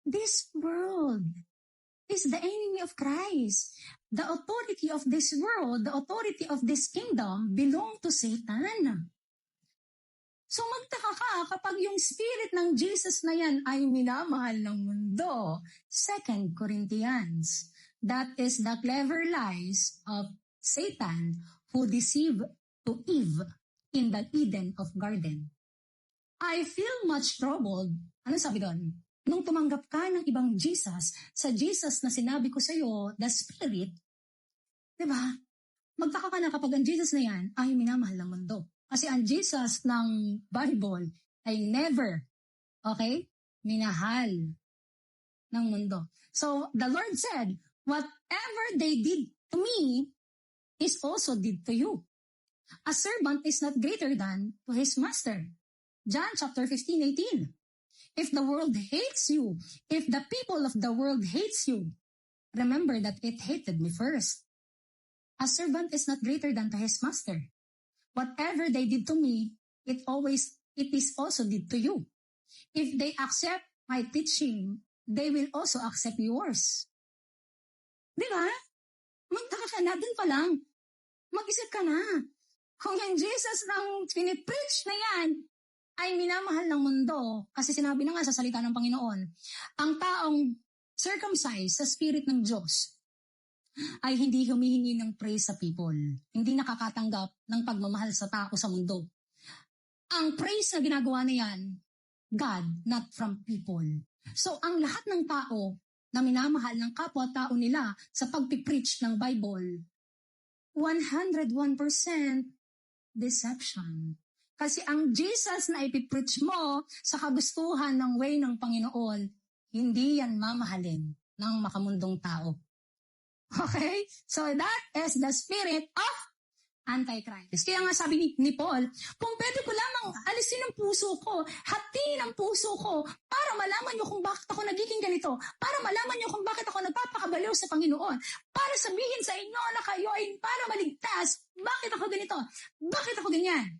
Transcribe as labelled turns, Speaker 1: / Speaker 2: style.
Speaker 1: This world is the enemy of Christ. The authority of this world, the authority of this kingdom belong to Satan. So magtaka ka kapag yung spirit ng Jesus na yan ay minamahal ng mundo. 2 Corinthians. That is the clever lies of Satan who deceived to Eve in the Eden of Garden. I feel much troubled. Ano sabi doon? Nung tumanggap ka ng ibang Jesus, sa Jesus na sinabi ko sa iyo, the Spirit, di ba? Magtaka ka na kapag ang Jesus na yan ay minamahal ng mundo. Kasi ang Jesus ng Bible ay never, okay, minahal ng mundo. So, the Lord said, whatever they did to me is also did to you. A servant is not greater than to his master. John chapter 15:18. If the world hates you, if the people of the world hates you, remember that it hated me first. A servant is not greater than to his master. Whatever they did to me, it is also did to you. If they accept my teaching, they will also accept yours. Di ba? Magtaka ka na, dun pa lang. Mag-isip ka na. Kung yung Jesus nang pinipreach na yan, ay minamahal ng mundo, kasi sinabi na nga sa salita ng Panginoon, ang taong circumcised sa spirit ng Diyos, ay hindi humihingi ng praise sa people. Hindi nakakatanggap ng pagmamahal sa tao sa mundo. Ang praise na ginagawa na yan, God, not from people. So, ang lahat ng tao na minamahal ng kapwa-tao nila sa pagpipreach ng Bible, 101% deception. Kasi ang Jesus na ipipreach mo sa kagustuhan ng way ng Panginoon, hindi yan mamahalin ng makamundong tao. Okay? So that is the spirit of Antichrist. Kaya nga sabi ni Paul, kung pwede ko lamang alisin ang puso ko, hatiin ang puso ko, para malaman nyo kung bakit ako nagiging ganito, para malaman nyo kung bakit ako nagpapakabaliw sa Panginoon, para sabihin sa inyo na kayo ay para maligtas, bakit ako ganito, bakit ako ganyan.